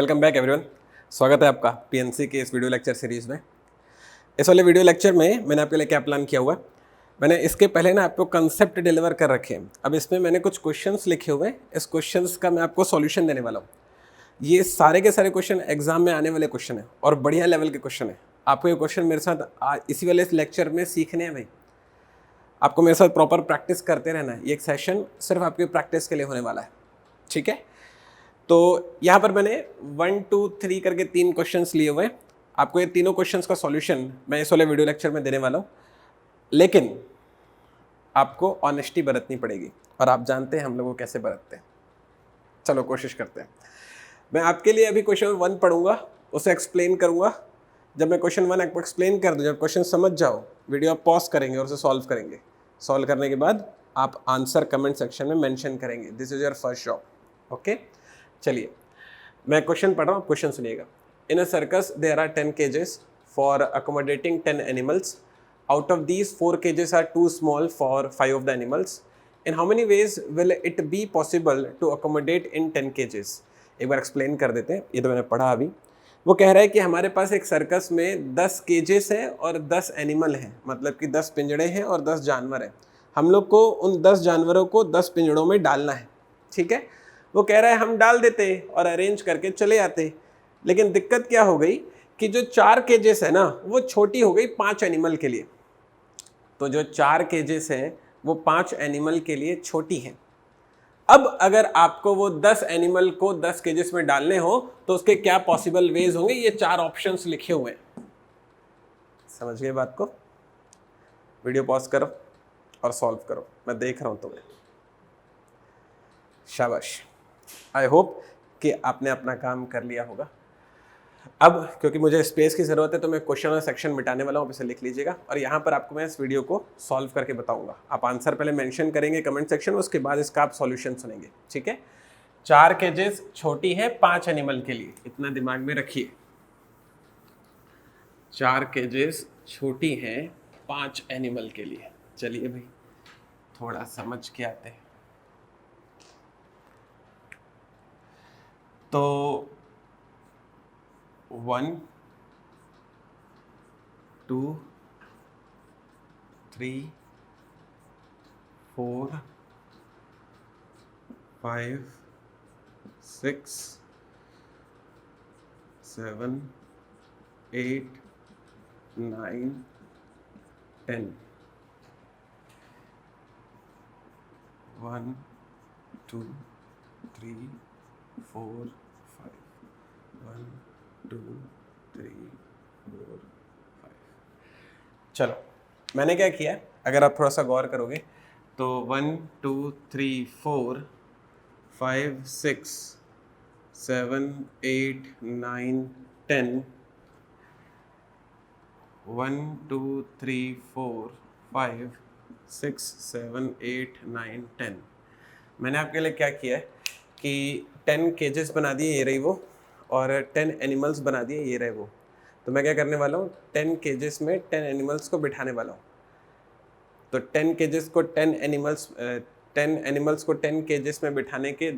Welcome back everyone. स्वागत है आपका पीएनसी के इस वीडियो लेक्चर सीरीज़ में। इस वाले वीडियो लेक्चर में मैंने आपके लिए क्या प्लान किया हुआ है, मैंने इसके पहले ना आपको कंसेप्ट डिलीवर कर रखे हैं। अब इसमें मैंने कुछ क्वेश्चंस लिखे हुए हैं, इस क्वेश्चंस का मैं आपको सॉल्यूशन देने वाला हूँ। ये सारे के सारे क्वेश्चन एग्जाम में आने वाले क्वेश्चन है और बढ़िया लेवल के क्वेश्चन है। आपको ये क्वेश्चन मेरे साथ इसी वाले लेक्चर में सीखने हैं भाई। आपको मेरे साथ प्रॉपर प्रैक्टिस करते रहना है। ये एक सेशन सिर्फ आपकी प्रैक्टिस के लिए होने वाला है, ठीक है। तो यहाँ पर मैंने 1, 2, 3 करके 3 क्वेश्चंस लिए हुए हैं। आपको ये तीनों क्वेश्चंस का सॉल्यूशन मैं इस वाले वीडियो लेक्चर में देने वाला हूँ, लेकिन आपको ऑनेस्टी बरतनी पड़ेगी और आप जानते हैं हम लोगों कैसे बरतते हैं। चलो कोशिश करते हैं। मैं आपके लिए अभी क्वेश्चन 1 पढ़ूंगा, उसे एक्सप्लेन करूंगा। जब मैं क्वेश्चन 1 आपको एक्सप्लेन कर दूँ, जब क्वेश्चन समझ जाओ, वीडियो आप पॉज करेंगे और उसे सॉल्व करेंगे। सॉल्व करने के बाद आप आंसर कमेंट सेक्शन में मेंशन करेंगे। This is your first job, okay. चलिए मैं क्वेश्चन पढ़ रहा हूँ, क्वेश्चन सुनिएगा। In a circus there are 10 cages for accommodating 10 animals. Out of these 4 cages are too small for 5 of the animals. In how many ways will it be possible to accommodate in 10 cages? एक बार explain कर देते हैं, ये तो मैंने पढ़ा अभी। वो कह रहा है कि हमारे पास एक सर्कस में 10 केजेस हैं और 10 एनिमल हैं, मतलब कि 10 पिंजड़े हैं और 10 जानवर हैं। हम लोग को उन 10 जानवरों को 10 पिंजड़ों में डालना है, ठीक है। वो कह रहा है हम डाल देते और अरेंज करके चले आते, लेकिन दिक्कत क्या हो गई कि जो 4 केजेस है ना वो छोटी हो गई 5 एनिमल के लिए। तो जो 4 केजेस हैं वो 5 एनिमल के लिए छोटी हैं। अब अगर आपको वो 10 एनिमल को 10 केजेस में डालने हो तो उसके क्या पॉसिबल वेज होंगे, ये 4 ऑप्शंस लिखे हुए हैं। समझ गए बात को? वीडियो पॉज करो और सॉल्व करो, मैं देख रहा हूं तुम्हें। शाबाश। आई होप कि आपने अपना काम कर लिया होगा। अब क्योंकि मुझे स्पेस की ज़रूरत है तो मैं क्वेश्चन और सेक्शन मिटाने वाला हूँ, इसे लिख लीजिएगा। और यहाँ पर आपको मैं इस वीडियो को सॉल्व करके बताऊंगा। आप आंसर पहले मेंशन करेंगे कमेंट सेक्शन में, उसके बाद इसका आप सॉल्यूशन सुनेंगे, ठीक है। 4 केजेस छोटी है 5 एनिमल के लिए, इतना दिमाग में रखिए। 4 केजेस छोटी हैं 5 एनिमल के लिए। चलिए भाई थोड़ा समझ के आते हैं। तो 1, 2, 3, 4, 5, 6, 7, 8, 9, 10. 1, 2, 3, 4, 5. 1, 2, 3, 4, 5. चलो मैंने क्या किया, अगर आप थोड़ा सा गौर करोगे तो 1, 2, 3, 4, 5, 6, 7, 8, 9, 10. 1, 2, 3, 4, 5, 6, 7, 8, 9, 10. मैंने आपके लिए क्या किया है कि 10 केजेस बना दिए, ये रही वो, और 10 एनिमल्स बना दिए, ये रहे वो। तो मैं क्या करने वाला हूँ, 10 केजेस में 10 एनिमल्स को बिठाने वाला हूँ। तो 10 केजेस को 10 एनिमल्स को 10 केजेस में बिठाने के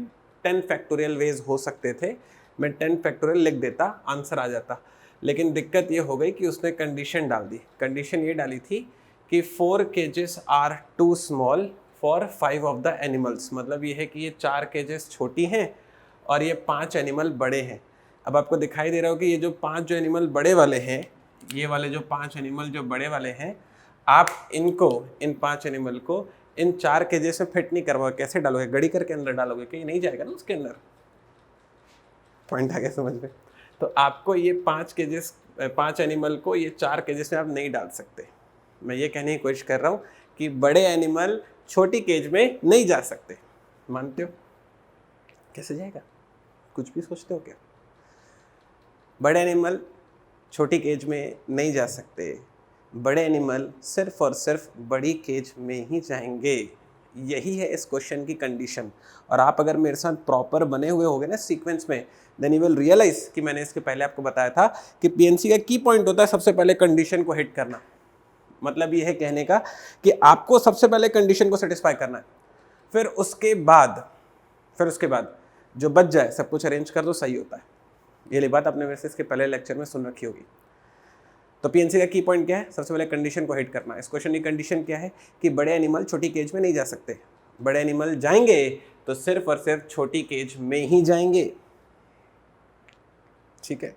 10 फैक्टोरियल वेज हो सकते थे। मैं 10 फैक्टोरियल लिख देता, आंसर आ जाता। लेकिन दिक्कत ये हो गई कि उसने कंडीशन डाल दी। कंडीशन ये डाली थी कि 4 cages are too small for 5 of the animals. मतलब ये है कि ये 4 केजेस छोटी हैं और ये 5 एनिमल बड़े हैं। अब आपको दिखाई दे रहा हो कि ये जो 5 जो एनिमल बड़े वाले हैं, ये वाले जो 5 एनिमल जो बड़े वाले हैं, आप इनको, इन 5 एनिमल को इन 4 केजेस में फिट नहीं करवाओगे। कैसे डालोगे? गड़ी करके अंदर डालोगे, कहीं नहीं जाएगा ना उसके अंदर। पॉइंट आ गया समझ में? तो आपको ये 5 एनिमल को ये 4 केजेस में आप नहीं डाल सकते। मैं ये कहने की कोशिश कर रहा हूँ कि बड़े एनिमल छोटी केज में नहीं जा सकते। मानते हो? कैसे जाएगा? कुछ भी सोचते हो क्या? बड़े एनिमल छोटी केज में नहीं जा सकते। बड़े एनिमल सिर्फ और सिर्फ बड़ी केज में ही जाएंगे। यही है इस क्वेश्चन की कंडीशन। और आप अगर मेरे साथ प्रॉपर बने हुए होगे ना सीक्वेंस में, देन यू विल रियलाइज कि मैंने इसके पहले आपको बताया था कि पीएनसी का की पॉइंट होता है सबसे पहले कंडीशन को हिट करना। मतलब ये है कहने का कि आपको सबसे पहले कंडीशन को सेटिस्फाई करना है, फिर उसके बाद जो बच जाए सब कुछ अरेंज कर दो, सही होता है। ये वाली बात आपने मेरे से इसके पहले लेक्चर में सुन रखी होगी। तो पीएनसी का की पॉइंट क्या है? सबसे पहले कंडीशन को हिट करना। इस क्वेश्चन की कंडीशन क्या है कि बड़े एनिमल छोटी केज में नहीं जा सकते। बड़े एनिमल जाएंगे तो सिर्फ और सिर्फ छोटी केज में ही जाएंगे, ठीक है?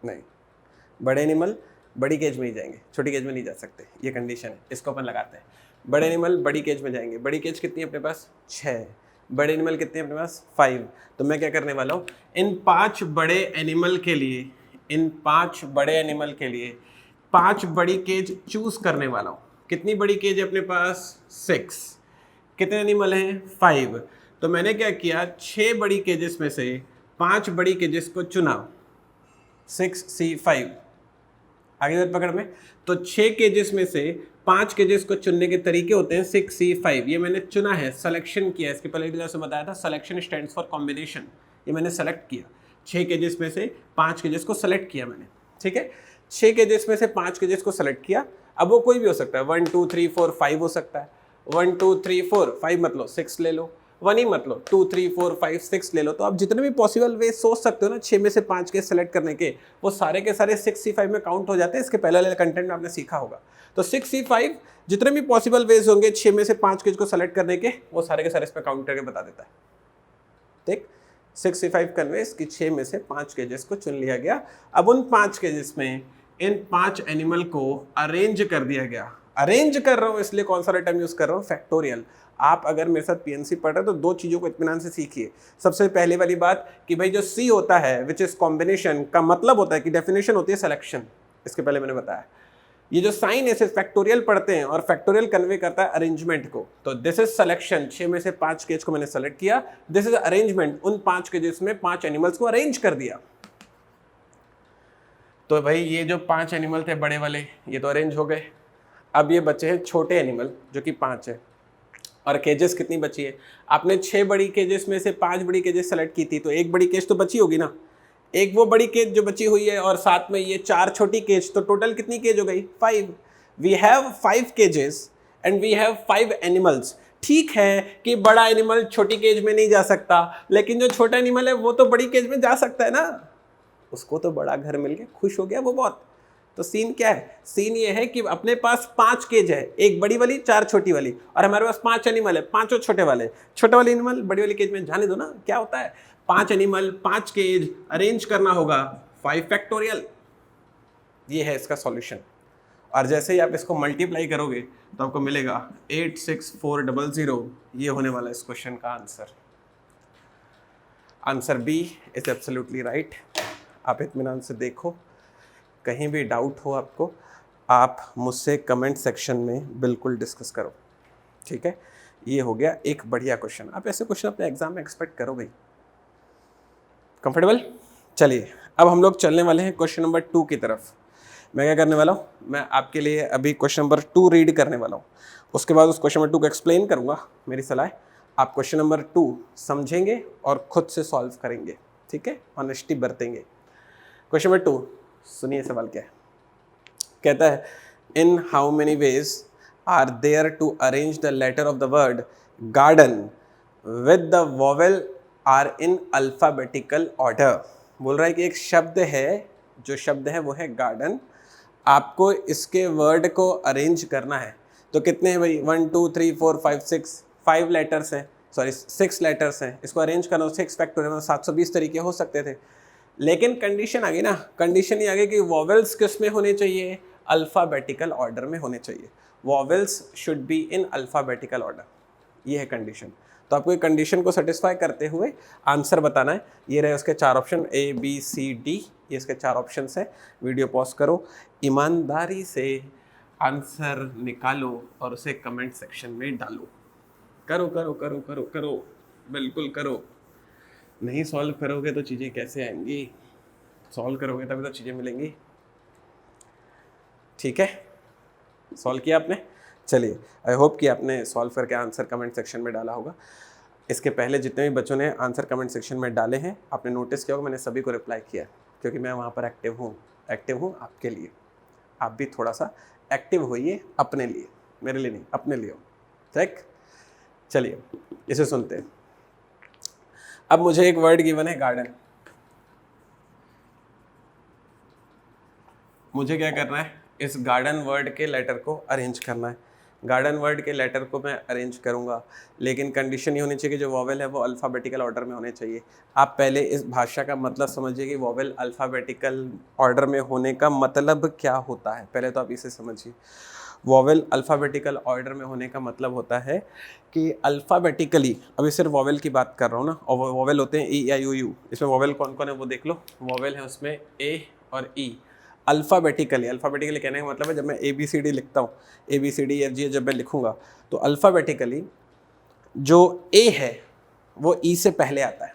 नहीं, बड़े एनिमल बड़ी केज में ही जाएंगे, छोटी केज में नहीं जा सकते, ये कंडीशन है। इसको अपन लगाते हैं। बड़े एनिमल बड़ी केज में जाएंगे। बड़ी केज कितनी है अपने पास? 6। बड़े एनिमल कितने हैं अपने पास? 5। तो मैं क्या करने वाला हूँ, इन 5 बड़े एनिमल के लिए, इन 5 बड़े एनिमल के लिए 5 बड़ी केज चूज करने वाला हूँ। कितनी बड़ी केज है अपने पास? 6। कितने एनिमल हैं? 5। तो मैंने क्या किया, 6 बड़ी केजेस में से 5 बड़ी केजेस को चुना, 6C5। आगे बात पकड़ में। तो 6 केजेस में से 5 केजेस को चुनने के तरीके होते हैं 6C5। ये मैंने चुना है, सिलेक्शन किया। इसके पहले भी जैसे बताया था, सिलेक्शन स्टैंड्स फॉर कॉम्बिनेशन। ये मैंने सेलेक्ट किया, 6 केजेस में से 5 केजेस को सेलेक्ट किया मैंने, ठीक है? 6 केजेस में से 5 केजेस को सेलेक्ट किया। अब वो कोई भी हो सकता है, 1 2 3 4 5 हो सकता है। 1 2 3 4 5 मतलब 6 ले लो, 1 ही मतलब 2 3 4 5 6 ले लो। तो आप जितने भी पॉसिबल वे सोच सकते हो ना 6 में से 5 के सेलेक्ट करने के, वो सारे के सारे 6C5 में काउंट हो जाते हैं। इसके पहले वाले कंटेंट में आपने सीखा होगा। तो 6C5 जितने भी पॉसिबल वेज होंगे 6 में से 5 केज को सेलेक्ट करने के, वो सारे के सारे इस पर काउंट करके बता देता है, ठीक? 6C5 कन्वेस कि 6 में से 5 केजेस को चुन लिया गया। अब उन 5 केजेस में इन 5 एनिमल को अरेंज कर दिया गया। अरेंज कर रहा हूं इसलिए कौन सा टर्म यूज कर रहा हूं? फैक्टोरियल। आप अगर मेरे साथ पीएनसी पढ़ रहे हो तो 2 चीजों को इत्मीनान से सीखिए। सबसे पहले वाली बात कि भाई जो सी होता है विच इज कॉम्बिनेशन का मतलब होता है कि डेफिनेशन होती है सिलेक्शन। इसके पहले मैंने बताया ये जो साइन है फैक्टोरियल पढ़ते हैं और फैक्टोरियल कन्वे करता है अरेंजमेंट को। तो दिस इज सिलेक्शन, 6 में से 5 केज को मैंने सेलेक्ट किया। दिस इज अरेंजमेंट, उन 5 केजेस में 5 एनिमल्स को अरेंज कर दिया। तो भाई ये जो 5 एनिमल थे बड़े वाले, ये तो अरेंज हो गए। अब ये बचे हैं छोटे एनिमल जो कि 5 है। और केजेस कितनी बची है? आपने 6 बड़ी केजेस में से 5 बड़ी केजेस सेलेक्ट की थी, तो एक बड़ी केज तो बची होगी ना। एक वो बड़ी केज जो बची हुई है और साथ में ये 4 छोटी केज, तो टोटल कितनी केज हो गई? 5। We have 5 cages and we have 5 animals. ठीक है कि बड़ा एनिमल छोटी केज में नहीं जा सकता, लेकिन जो छोटा एनिमल है वो तो बड़ी केज में जा सकता है ना। उसको तो बड़ा घर मिल गया, खुश हो गया वो बहुत। तो सीन क्या है? सीन ये है कि अपने पास 5 केज है, एक बड़ी वाली 4 छोटी वाली, और हमारे पास 5 एनिमल है, 5 छोटे वाले। छोटे वाले एनिमल बड़ी वाली केज में जाने दो ना। क्या होता है? 5 एनिमल 5 केज अरेंज करना होगा, 5 फैक्टोरियल। ये है इसका सॉल्यूशन। और जैसे ही आप इसको मल्टीप्लाई करोगे तो आपको मिलेगा 86400। ये होने वाला है इस क्वेश्चन का answer. Answer B is absolutely right. आप इत्मीनान से देखो, कहीं भी डाउट हो आपको, आप मुझसे कमेंट सेक्शन में बिल्कुल डिस्कस करो, ठीक है? ये हो गया एक बढ़िया क्वेश्चन। आप ऐसे क्वेश्चन अपने एग्जाम में एक्सपेक्ट करो भाई। कंफर्टेबल? चलिए अब हम लोग चलने वाले हैं क्वेश्चन नंबर 2 की तरफ। मैं क्या करने वाला हूँ, मैं आपके लिए अभी क्वेश्चन नंबर 2 रीड करने वाला हूँ। उसके बाद उस क्वेश्चन नंबर 2 को एक्सप्लेन करूँगा। मेरी सलाह है आप क्वेश्चन नंबर 2 समझेंगे और खुद से सॉल्व करेंगे, ठीक है? ऑनेस्टी बरतेंगे। क्वेश्चन नंबर 2 सुनिए, सवाल क्या है। कहता है in how many ways are there to arrange the letter of the word garden with the vowel are in alphabetical order. बोल रहा है कि एक शब्द है, जो शब्द है वो है गार्डन। आपको इसके वर्ड को अरेंज करना है। तो कितने हैं भाई? 1 2 3 4 5 6, 5 लेटर्स हैं, सॉरी 6 लेटर्स हैं। इसको अरेंज करना 6 फैक्टोरियल, 720 तरीके हो सकते थे। लेकिन कंडीशन आ गई ना, कंडीशन ये आ गई कि वॉवेल्स किस में होने चाहिए? अल्फ़ाबेटिकल ऑर्डर में होने चाहिए। Vowels should be in alphabetical order, ये है कंडीशन। तो आपको ये कंडीशन को सेटिस्फाई करते हुए आंसर बताना है। ये रहे उसके 4 option, A B C D, ये इसके 4 ऑप्शन हैं। वीडियो पॉज करो, ईमानदारी से आंसर निकालो और उसे कमेंट सेक्शन में डालो। करो करो करो करो करो, बिल्कुल करो। नहीं सॉल्व करोगे तो चीज़ें कैसे आएंगी? सॉल्व करोगे तभी तो चीज़ें मिलेंगी, ठीक है? सॉल्व किया आपने? चलिए, आई होप कि आपने सॉल्व करके आंसर कमेंट सेक्शन में डाला होगा। इसके पहले जितने भी बच्चों ने आंसर कमेंट सेक्शन में डाले हैं, आपने नोटिस किया होगा मैंने सभी को रिप्लाई किया है, क्योंकि मैं वहाँ पर एक्टिव हूँ आपके लिए। आप भी थोड़ा सा एक्टिव होइए अपने लिए, मेरे लिए नहीं, अपने लिए हो, ठीक? चलिए इसे सुनते हैं। अब मुझे एक वर्ड गिवन है गार्डन। मुझे क्या करना है, इस गार्डन वर्ड के लेटर को अरेंज करना है। गार्डन वर्ड के लेटर को मैं अरेंज करूँगा, लेकिन कंडीशन ये होनी चाहिए कि जो वॉवेल है वो अल्फ़ाबेटिकल ऑर्डर में होने चाहिए। आप पहले इस भाषा का मतलब समझिए कि वॉवेल अल्फ़ाबेटिकल ऑर्डर में होने का मतलब क्या होता है। पहले तो आप इसे समझिए। वॉवेल अल्फ़ाबेटिकल ऑर्डर में होने का मतलब होता है कि अल्फ़ाबेटिकली, अभी सिर्फ वॉवेल की बात कर रहा हूँ ना, और वॉवेल होते हैं ई आई ओ यू। इसमें वॉवेल कौन कौन है वो देख लो। वॉवेल है उसमें ए और ई। अल्फ़ाबेटिकली कहने का मतलब है जब मैं ए बी सी डी लिखता हूँ, A B C D F G जब मैं लिखूँगा, तो अल्फ़ाबेटिकली जो ए है वो ई से पहले आता है।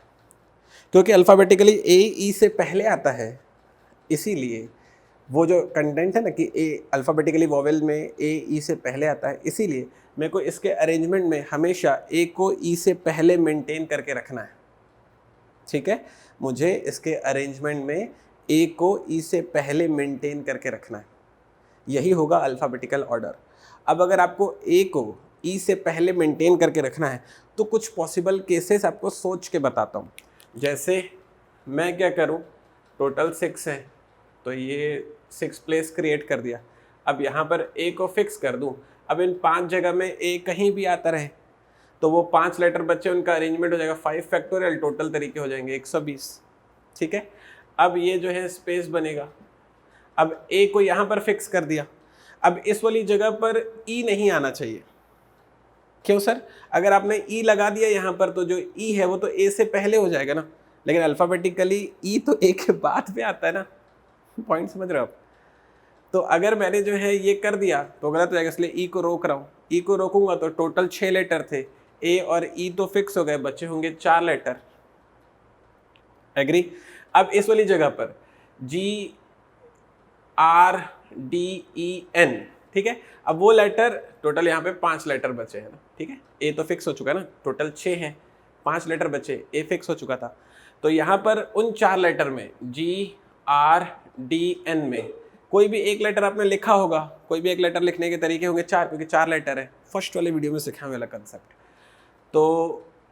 क्योंकि अल्फ़ाबेटिकली ए ई से पहले आता है, इसीलिए वो जो कंटेंट है ना कि ए अल्फ़ाबेटिकली वॉवेल में ए ई से पहले आता है, इसीलिए मेरे को इसके अरेंजमेंट में हमेशा ए को ई से पहले मेंटेन करके रखना है। ठीक है, मुझे इसके अरेंजमेंट में ए को ई से पहले मेंटेन करके रखना है, यही होगा अल्फ़ाबेटिकल ऑर्डर। अब अगर आपको ए को ई से पहले मेंटेन करके रखना है तो कुछ पॉसिबल केसेस आपको सोच के बताता हूँ। जैसे मैं क्या करूँ, टोटल 6 है तो ये 6 प्लेस क्रिएट कर दिया। अब यहाँ पर ए को फिक्स कर दूँ। अब इन 5 जगह में ए कहीं भी आता रहे तो वो 5 लेटर बच्चे, उनका अरेंजमेंट हो जाएगा 5 फैक्टोरियल, टोटल तरीके हो जाएंगे 120। ठीक है, अब ये जो है स्पेस बनेगा। अब ए को यहाँ पर फिक्स कर दिया। अब इस वाली जगह पर ई नहीं आना चाहिए। क्यों सर? अगर आपने ई लगा दिया यहाँ पर तो जो ई है वो तो ए से पहले हो जाएगा ना, लेकिन अल्फ़ाबेटिकली ई तो ए के बाद में आता है ना। पॉइंट समझ रहे हो आप? तो अगर मैंने जो है ये कर दिया तो गलत हो जाएगा, इसलिए ई को रोक रहा हूँ। ई को रोकूंगा तो टोटल 6 लेटर थे, ए और ई तो फिक्स हो गए, बच्चे होंगे 4 लेटर। एग्री? अब इस वाली जगह पर जी आर डी ई एन, ठीक है, अब वो लेटर टोटल यहाँ पे 5 लेटर बचे हैं ना। ठीक है, ए तो फिक्स हो चुका है ना, टोटल 6 हैं, 5 लेटर बचे, ए फिक्स हो चुका था। तो यहाँ पर उन 4 लेटर में जी आर डी एन में कोई भी एक लेटर आपने लिखा होगा, कोई भी एक लेटर लिखने के तरीके होंगे 4, क्योंकि 4 लेटर है। फर्स्ट वाले वीडियो में सिखाया वाला कंसेप्ट। तो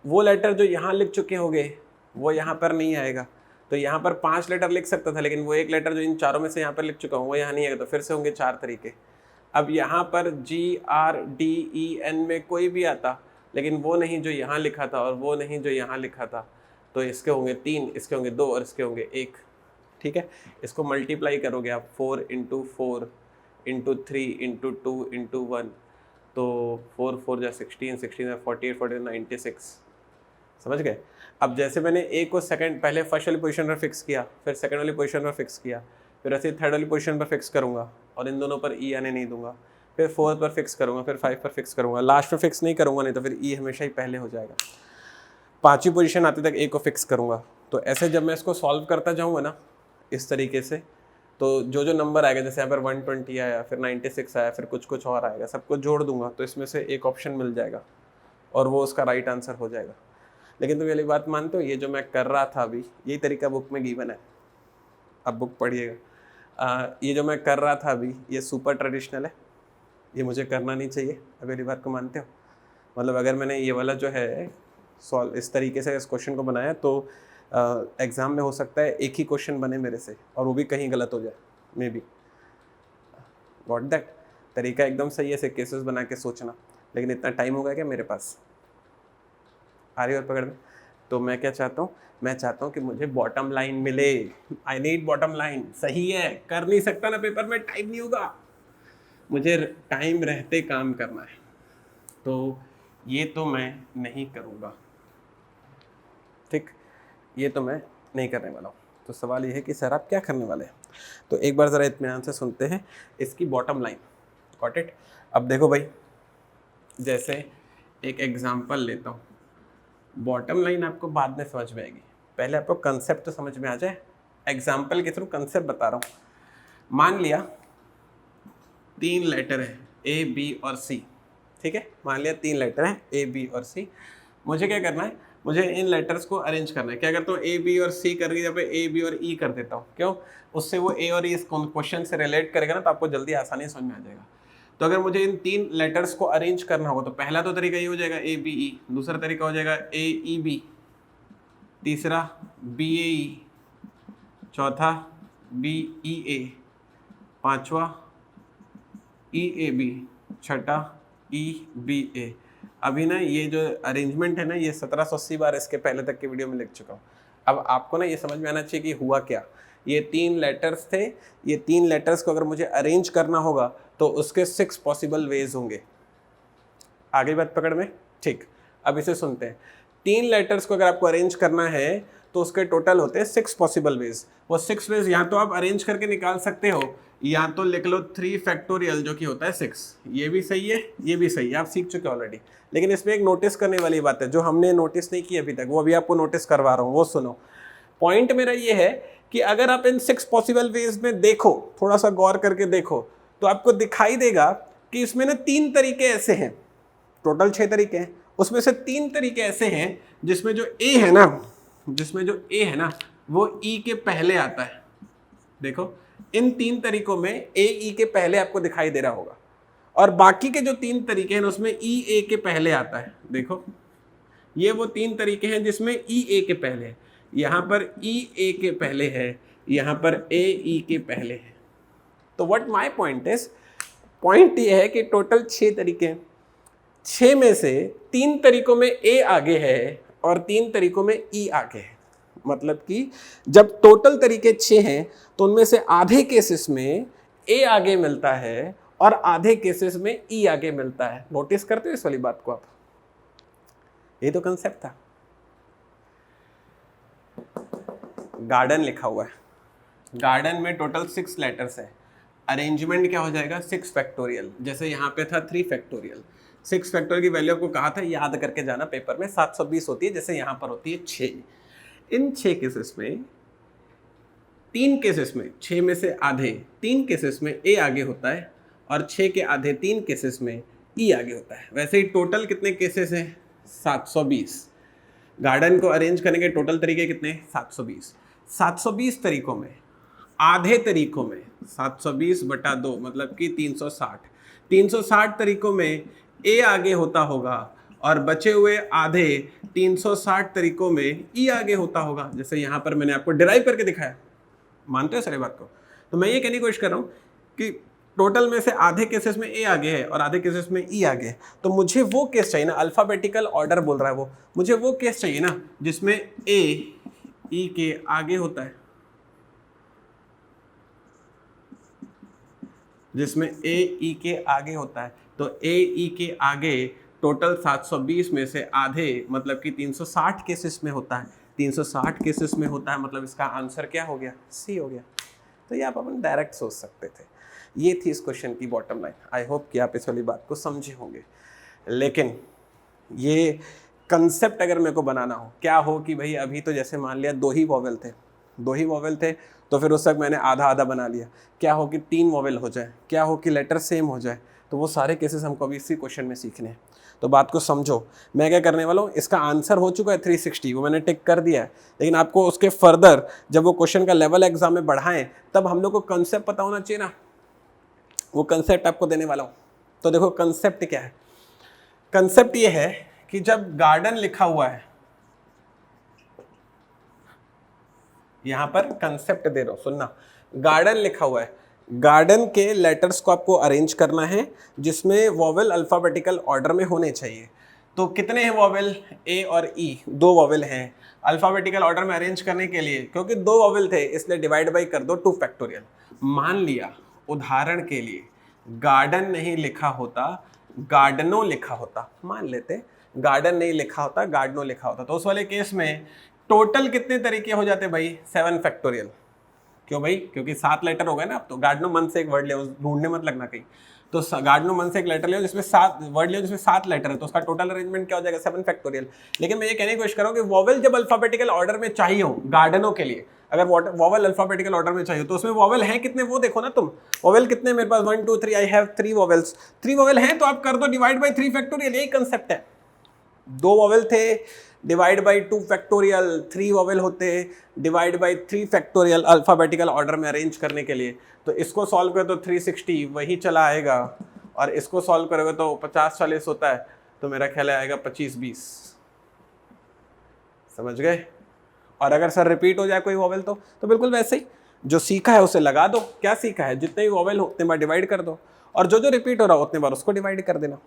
वो लेटर जो यहाँ लिख चुके होंगे वो यहाँ पर नहीं आएगा। तो यहाँ पर 5 लेटर लिख सकता था, लेकिन वो एक लेटर जो इन चारों में से यहाँ पर लिख चुका हूँ वो यहाँ नहीं आएगा, तो फिर से होंगे 4 तरीके। अब यहाँ पर जी आर डी ई एन में कोई भी आता, लेकिन वो नहीं जो यहाँ लिखा था और वो नहीं जो यहाँ लिखा था, तो इसके होंगे 3, इसके होंगे 2 और इसके होंगे 1। ठीक है, इसको मल्टीप्लाई करोगे आप 4 × 4 × 3 × 2 × 1, तो 4 4 जा 16, 16 जा 48, 48 96। समझ गए? अब जैसे मैंने ए को सेकंड, पहले फर्स्ट वाली पोजीशन पर फिक्स किया, फिर सेकंड वाली पोजीशन पर फिक्स किया, फिर ऐसे थर्ड वाली पोजीशन पर फिक्स करूँगा और इन दोनों पर ई आने नहीं दूंगा, फिर फोर्थ पर फिक्स करूँगा, फिर 5 पर फिक्स करूँगा, लास्ट में फिक्स नहीं करूँगा, नहीं तो फिर ई हमेशा ही पहले हो जाएगा। 5वीं पोजीशन आते तक ए को फिक्स करूँगा। तो ऐसे जब मैं इसको सॉल्व करता जाऊँगा ना इस तरीके से, तो जो जो नंबर आएगा, जैसे यहाँ पर 120 आया, फिर 96 आया, फिर कुछ कुछ और आएगा, सबको जोड़ दूंगा तो इसमें से एक ऑप्शन मिल जाएगा और वो उसका राइट आंसर हो जाएगा। लेकिन तुम ये बात मानते हो, ये जो मैं कर रहा था अभी, यही तरीका बुक में गिवन है, अब बुक पढ़िएगा। ये जो मैं कर रहा था अभी, ये सुपर ट्रेडिशनल है, ये मुझे करना नहीं चाहिए। अब मेरी बात को मानते हो? मतलब अगर मैंने ये वाला जो है सॉल्व इस तरीके से इस क्वेश्चन को बनाया तो एग्ज़ाम में हो सकता है एक ही क्वेश्चन बने मेरे से और वो भी कहीं गलत हो जाए, मे बी। Got that? तरीका एकदम सही है से केसेस बना के सोचना, लेकिन इतना टाइम होगा क्या मेरे पास? आ रही और पकड़ में? तो मैं क्या चाहता हूँ, मैं चाहता हूँ कि मुझे बॉटम लाइन मिले। I need bottom line. सही है, कर नहीं सकता ना पेपर में, टाइम नहीं होगा, मुझे टाइम रहते काम करना है, तो ये तो मैं नहीं करूँगा। ठीक, ये तो मैं नहीं करने वाला हूँ। तो सवाल ये है कि सर आप क्या करने वाले हैं? तो एक बार ज़रा इत्मीनान से सुनते हैं इसकी बॉटम लाइन। Got it? अब देखो भाई, जैसे एक एग्जांपल लेता हूँ, बॉटम लाइन आपको बाद में समझ में आएगी, पहले आपको कंसेप्ट तो समझ में आ जाए। एग्जांपल के थ्रू कंसेप्ट बता रहा हूँ। मान लिया 3 लेटर है ए बी और सी। ठीक है, मान लिया 3 लेटर हैं ए बी और सी। मुझे क्या करना है, मुझे इन लेटर्स को अरेंज करना है। क्या करता हूँ, ए बी और सी करके जब ए बी और ई कर देता हूँ। क्यों? उससे वो ए और ई इस क्वेश्चन से रिलेट करेगा ना, तो आपको जल्दी आसानी समझ में आ जाएगा। तो अगर मुझे इन 3 लेटर्स को अरेंज करना होगा तो पहला तो तरीका ये हो जाएगा ए बी ई, दूसरा तरीका हो जाएगा ए ई बी, तीसरा बी ए ई, चौथा बी ई ए, पांचवा ई ए बी, छठा ई बी ए। अभी ना ये जो अरेंजमेंट है ना, ये 1780 बार इसके पहले तक की वीडियो में लिख चुका हूँ। अब आपको ना ये समझ में आना चाहिए कि हुआ क्या। ये 3 लेटर्स थे, ये 3 लेटर्स को अगर मुझे अरेंज करना होगा तो उसके 6 पॉसिबल वेज होंगे। आगे बात पकड़ में, ठीक। अब इसे सुनते हैं। 3 लेटर्स को अगर आपको अरेंज करना है तो उसके टोटल होते हैं 6 पॉसिबल वेज। वो 6 वेज या तो आप अरेंज करके निकाल सकते हो, या तो लिख लो 3 फैक्टोरियल जो कि होता है 6। ये भी सही है, ये भी सही है, आप सीख चुके ऑलरेडी। लेकिन इसमें एक नोटिस करने वाली बात है जो हमने नोटिस नहीं की अभी तक, वो अभी आपको नोटिस करवा रहा हूँ, वो सुनो। पॉइंट मेरा ये है कि अगर आप इन 6 पॉसिबल वेज में देखो, थोड़ा सा गौर करके देखो, तो आपको दिखाई देगा कि इसमें ना 3 तरीके ऐसे हैं, टोटल 6 तरीके हैं, उसमें से 3 तरीके ऐसे हैं जिसमें जो ए है ना, वो ई के पहले आता है। देखो इन 3 तरीकों में ए ई के पहले आपको दिखाई दे रहा होगा, और बाकी के जो 3 तरीके हैं उसमें ई ए के पहले आता है। देखो ये वो 3 तरीके हैं जिसमें ई ए के पहले है, यहाँ पर ई ए के पहले है, यहाँ पर ए ई के पहले है। तो what my point is, point ये है कि टोटल 6 तरीके हैं, 6 में से 3 तरीकों में ए आगे है और 3 तरीकों में ई आगे है। मतलब कि जब टोटल तरीके 6 हैं तो उनमें से आधे केसेस में ए आगे मिलता है और आधे केसेस में ई आगे मिलता है। नोटिस करते हो इस वाली बात को आप? ये तो कंसेप्ट था। गार्डन लिखा हुआ है, गार्डन में टोटल 6 लेटर्स है। अरेंजमेंट क्या हो जाएगा? 6 फैक्टोरियल। जैसे यहाँ पे था 3 फैक्टोरियल। 6 फैक्टोरियल की वैल्यू आपको कहा था, याद करके जाना पेपर में, 720 होती है, जैसे यहाँ पर होती है 6। इन 6 केसेस में, 3 केसेस में, 6 में से आधे 3 केसेस में ए आगे होता है और 6 के आधे 3 केसेस में ई आगे होता है। वैसे ही टोटल कितने केसेस हैं? 720। गार्डन को अरेंज करने के टोटल तरीके कितने? 720। 720 तरीकों में आधे तरीकों में 720/2 मतलब कि 360। 360 तरीकों में ए आगे होता होगा और बचे हुए आधे 360 तरीकों में ई आगे होता होगा। जैसे यहाँ पर मैंने आपको डिराइव करके दिखाया। मानते हो सारी बात को? तो मैं ये कहने की कोशिश कर रहा हूँ कि टोटल में से आधे केसेस में ए आगे है और आधे केसेस में ई आगे है। तो मुझे वो केस चाहिए ना, अल्फाबेटिकल ऑर्डर बोल रहा है वो, मुझे वो केस चाहिए ना जिसमें ए ई के आगे होता है, जिसमें ए ई के आगे होता है। तो ए ई के आगे टोटल 720 में से आधे मतलब कि 360 केसेस में होता है। 360 केसेस में होता है मतलब इसका आंसर क्या हो गया? सी हो गया। तो ये आप अपन डायरेक्ट सोच सकते थे। ये थी इस क्वेश्चन की बॉटम लाइन। आई होप कि आप इस वाली बात को समझे होंगे। लेकिन ये कंसेप्ट अगर मेरे को बनाना हो, क्या हो कि भाई अभी तो जैसे मान लिया 2 ही वॉवेल थे, तो फिर उस वक्त मैंने आधा आधा बना लिया। क्या हो कि 3 वॉवेल हो जाए, क्या हो कि लेटर सेम हो जाए। तो वो सारे केसेस हमको अभी इसी क्वेश्चन में सीखने हैं। तो बात को समझो, मैं क्या करने वाला हूँ, इसका आंसर हो चुका है 360, वो मैंने टिक कर दिया है। लेकिन आपको उसके फर्दर जब वो क्वेश्चन का लेवल एग्जाम में बढ़ाएं तब हम लोग को कंसेप्ट पता होना चाहिए ना। वो कंसेप्ट आपको देने वाला हूँ। तो देखो कंसेप्ट क्या है। कंसेप्ट ये है कि जब गार्डन लिखा हुआ है, यहां पर कंसेप्ट दे रहा हूं, सुनना। गार्डन लिखा हुआ है, गार्डन के लेटर्स को आपको अरेंज करना है जिसमें वॉवेल अल्फाबेटिकल ऑर्डर में होने चाहिए। तो कितने हैं वॉवेल? ए और ई, 2 वॉवेल हैं। अल्फाबेटिकल ऑर्डर में अरेंज करने के लिए, क्योंकि 2 वॉवेल थे इसलिए डिवाइड बाई कर दो 2 फैक्टोरियल। मान लिया उदाहरण के लिए गार्डन नहीं लिखा होता, गार्डनो लिखा होता, मान लेते गार्डन नहीं लिखा होता, गार्डनो लिखा होता, तो उस वाले केस में टोटल कितने तरीके हो जाते भाई? 7 फैक्टोरियल। क्यों भाई? क्योंकि 7 लेटर हो गए ना। अब तो गार्डनो मन से एक वर्ड ले, ढूंढने मत लगना कहीं। तो गार्डनो मन से एक लेटर ले जिसमें 7 वर्ड ले, जिसमें 7 लेटर है, तो उसका टोटल अरेंजमेंट क्या हो जाएगा? 7 फैक्टोरियल। लेकिन मैं ये कहने की कोशिश कर रहा हूं कि वॉवेल जब अल्फाबेटिकल ऑर्डर में चाहिए हो गार्डनो के लिए, अगर वॉवेल अल्फाबेटिकल ऑर्डर में चाहिए तो उसमें वॉवेल हैं कितने वो देखो ना तुम। वॉवेल कितने मेरे पास? 1 2 3, आई हैव 3 वॉवेल्स। 3 वॉवेल हैं तो आप कर दो डिवाइड बाई 3 फैक्टोरियल। यही कंसेप्ट है। 2 वॉवेल थे, डिवाइड बाई 2 फैक्टोरियल। 3 वॉवेल होते, divide by 3 factorial alphabetical order में अरेंज करने के लिए। तो इसको सॉल्व करो तो 360 वही चला आएगा, और इसको सॉल्व करोगे तो 50-40 होता है, तो मेरा ख्याल आएगा 25-20। समझ गए? और अगर सर रिपीट हो जाए कोई वॉवेल तो बिल्कुल वैसे ही जो सीखा है उसे लगा दो, क्या सीखा है, जितने भी वॉवेल हो उतने बार डिवाइड कर दो, और जो जो रिपीट हो रहा हो उतने बार उसको डिवाइड कर देना।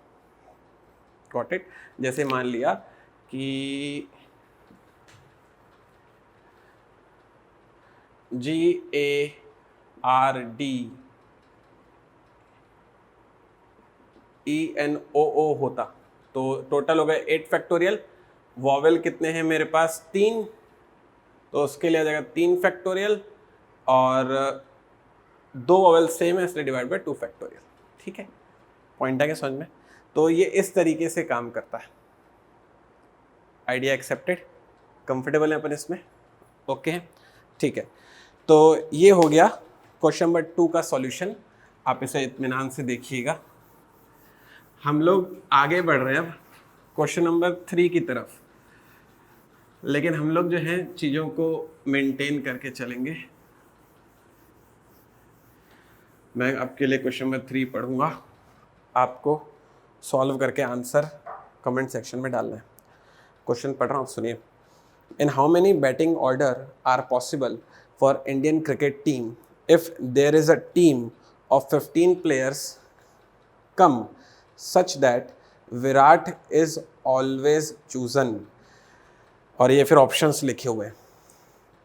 Got it. जैसे मान लिया कि GARDENOO होता तो टोटल हो गए 8 फैक्टोरियल। वॉवेल कितने हैं मेरे पास, 3, तो उसके लिए आ जाएगा 3 फैक्टोरियल, और 2 वॉवेल सेम है इसलिए डिवाइड बाय 2 फैक्टोरियल। ठीक है, पॉइंट है क्या समझ में? तो ये इस तरीके से काम करता है। आइडिया एक्सेप्टेड, कंफर्टेबल है अपन इसमें? ओके ठीक है, तो ये हो गया क्वेश्चन नंबर 2 का सॉल्यूशन। आप इसे इत्मीनान से देखिएगा। हम लोग आगे बढ़ रहे हैं अब क्वेश्चन नंबर 3 की तरफ, लेकिन हम लोग जो है चीज़ों को मेंटेन करके चलेंगे। मैं आपके लिए क्वेश्चन नंबर 3 पढ़ूंगा, आपको सॉल्व करके आंसर कमेंट सेक्शन में डालना है। क्वेश्चन पढ़ रहा हूँ, सुनिए। In how many batting order are possible for Indian cricket team if there is a team of 15 players come such that Virat is always chosen. और ये फिर ऑप्शंस लिखे हुए हैं,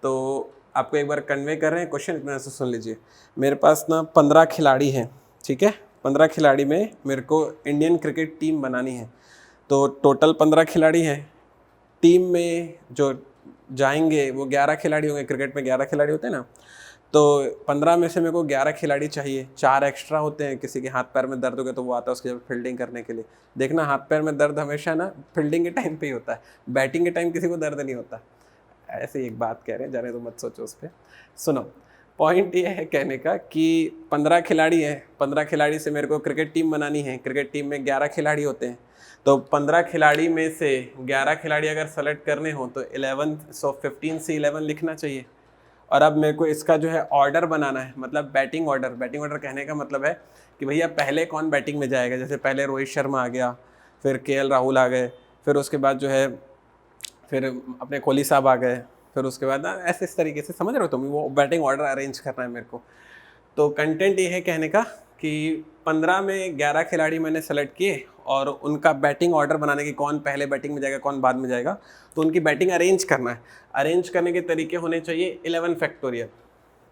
तो आपको एक बार कन्वे कर रहे हैं क्वेश्चन, इतना से सुन लीजिए। मेरे पास ना 15 खिलाड़ी हैं, ठीक है। 15 खिलाड़ी में मेरे को इंडियन क्रिकेट टीम बनानी है, तो टोटल 15 खिलाड़ी हैं। टीम में जो जाएंगे वो 11 खिलाड़ी होंगे, क्रिकेट में 11 खिलाड़ी होते हैं ना, तो 15 में से मेरे को 11 खिलाड़ी चाहिए। 4 एक्स्ट्रा होते हैं, किसी के हाथ पैर में दर्द हो गया तो वो आता है उसके जब फील्डिंग करने के लिए। देखना हाथ पैर में दर्द हमेशा ना फील्डिंग के टाइम पे ही होता है, बैटिंग के टाइम किसी को दर्द नहीं होता। ऐसे ही एक बात कह रहे हैं, जाने तो मत सोचो उस पर। सुनो, पॉइंट ये है कहने का कि 15 खिलाड़ी हैं, 15 खिलाड़ी से मेरे को क्रिकेट टीम बनानी है। क्रिकेट टीम में 11 खिलाड़ी होते हैं, तो 15 खिलाड़ी में से 11 खिलाड़ी अगर सेलेक्ट करने हो तो 15 से 11 लिखना चाहिए। और अब मेरे को इसका जो है ऑर्डर बनाना है, मतलब बैटिंग ऑर्डर। बैटिंग ऑर्डर कहने का मतलब है कि भैया पहले कौन बैटिंग में जाएगा। जैसे पहले रोहित शर्मा आ गया, फिर KL राहुल आ गए, फिर उसके बाद जो है फिर अपने कोहली साहब आ गए, फिर उसके बाद ऐसे इस तरीके से, समझ रहे हो तुम, वो बैटिंग ऑर्डर अरेंज करना है मेरे को। तो कंटेंट ये है कहने का कि 15 में 11 खिलाड़ी मैंने सेलेक्ट किए और उनका बैटिंग ऑर्डर बनाने की, कौन पहले बैटिंग में जाएगा कौन बाद में जाएगा, तो उनकी बैटिंग अरेंज करना है। अरेंज करने के तरीके होने चाहिए 11 फैक्टोरियल।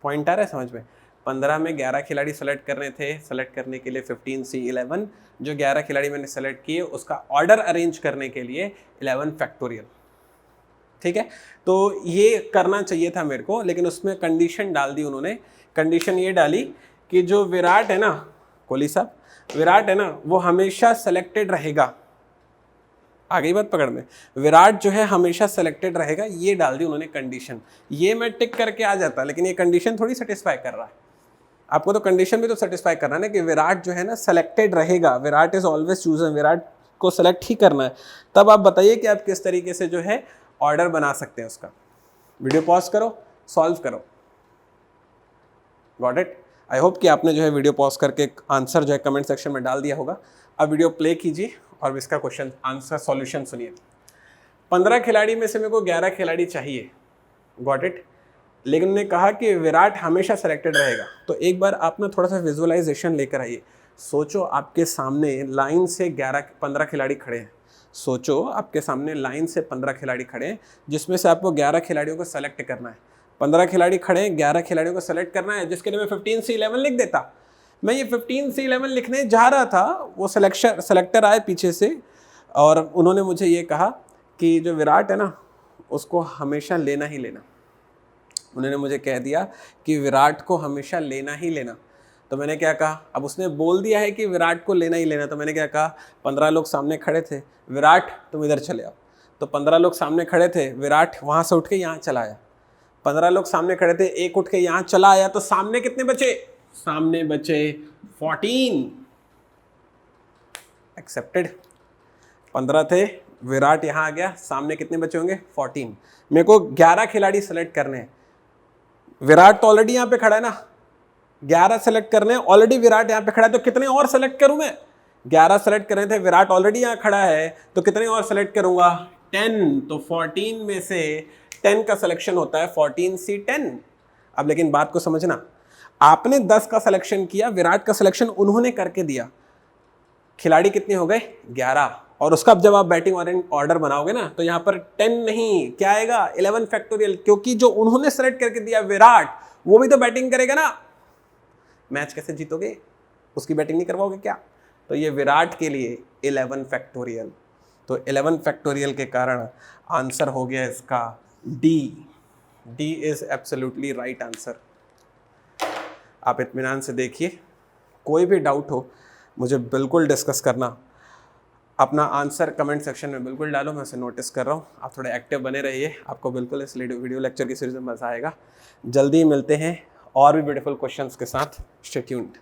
पॉइंट आ रहा है समझ में? 15 में 11 खिलाड़ी सेलेक्ट करने थे, सेलेक्ट करने के लिए 15 से 11, जो 11 खिलाड़ी मैंने सेलेक्ट किए उसका ऑर्डर अरेंज करने के लिए 11 फैक्टोरियल। ठीक है, तो ये करना चाहिए था मेरे को, लेकिन उसमें कंडीशन डाल दी उन्होंने। कंडीशन ये डाली कि जो विराट है ना, कोहली साहब, विराट है ना, वो हमेशा सेलेक्टेड रहेगा। आ गई बात पकड़ में? विराट जो है हमेशा सेलेक्टेड रहेगा, ये डाल दी उन्होंने कंडीशन। ये मैं टिक करके आ जाता, लेकिन ये कंडीशन थोड़ी सेटिस्फाई कर रहा है। आपको तो कंडीशन भी तो सेटिस्फाई करना है ना कि विराट जो है ना सेलेक्टेड रहेगा, Virat is always chosen, Virat को सेलेक्ट ही करना है। तब आप बताइए कि आप किस तरीके से जो है ऑर्डर बना सकते हैं उसका। वीडियो पॉज करो, सॉल्व करो। Got it? आई होप कि आपने जो है वीडियो पॉज करके आंसर जो है कमेंट सेक्शन में डाल दिया होगा। अब वीडियो प्ले कीजिए और इसका क्वेश्चन आंसर सॉल्यूशन सुनिए। 15 खिलाड़ी में से मेरे को 11 खिलाड़ी चाहिए। Got it? लेकिन उन्होंने कहा कि विराट हमेशा सेलेक्टेड रहेगा। तो एक बार आप ना थोड़ा सा विजुअलाइजेशन लेकर आइए। सोचो आपके सामने लाइन से 15 खिलाड़ी खड़े हैं। सोचो आपके सामने लाइन से 15 खिलाड़ी खड़े हैं, जिसमें से आपको 11 खिलाड़ियों को सेलेक्ट करना है। 15 खिलाड़ी खड़े हैं, 11 खिलाड़ियों को सेलेक्ट करना है, जिसके लिए मैं 15 से 11 लिख देता। मैं ये 15 से 11 लिखने जा रहा था, वो सेलेक्टर आए पीछे से और उन्होंने मुझे ये कहा कि जो विराट है ना उसको हमेशा लेना ही लेना। उन्होंने मुझे कह दिया कि विराट को हमेशा लेना ही लेना। तो मैंने क्या कहा, अब उसने बोल दिया है कि विराट को लेना ही लेना, तो मैंने क्या कहा, 15 लोग सामने खड़े थे, विराट तुम इधर चले आओ। तो 15 लोग सामने खड़े थे, विराट वहाँ से उठ के यहाँ चला आया। 15 लोग सामने खड़े थे, एक उठ के यहाँ चला आया, तो सामने कितने बचे? सामने बचे 14। एक्सेप्टेड। 15 थे, विराट यहाँ आ गया, सामने कितने बचे होंगे? 14। मेरे को 11 खिलाड़ी सेलेक्ट करने हैं। विराट तो ऑलरेडी यहाँ पे खड़ा है ना, 11 सेलेक्ट करने हैं, ऑलरेडी विराट यहाँ पे खड़ा है, तो कितने और सेलेक्ट करूं मैं? 11 सेलेक्ट करने थे, विराट ऑलरेडी यहाँ खड़ा है, तो कितने और सेलेक्ट करूंगा? 10। तो 14 में से 10 का सिलेक्शन होता है 14 से 10। अब लेकिन बात को समझना, आपने 10 का सिलेक्शन किया, विराट का सिलेक्शन उन्होंने करके दिया, खिलाड़ी कितने हो गए 11, और उसका जब आप बैटिंग ऑर्डर बनाओगे ना तो यहां पर 10 नहीं, क्या आएगा 11 फैक्टोरियल, क्योंकि जो उन्होंने सेलेक्ट करके दिया विराट, वो भी तो बैटिंग करेगा ना। मैच कैसे जीतोगे, उसकी बैटिंग नहीं करवाओगे क्या? तो ये विराट के लिए 11 फैक्टोरियल। तो 11 फैक्टोरियल के कारण आंसर हो गया इसका D. D is absolutely right answer. आप इत्मीनान से देखिए, कोई भी डाउट हो मुझे बिल्कुल डिस्कस करना, अपना आंसर कमेंट सेक्शन में बिल्कुल डालो, मैं उसे नोटिस कर रहा हूँ। आप थोड़े एक्टिव बने रहिए, आपको बिल्कुल इस वीडियो लेक्चर की सीरीज में मजा आएगा। जल्दी मिलते हैं और भी ब्यूटीफुल क्वेश्चंस के साथ। Stay tuned.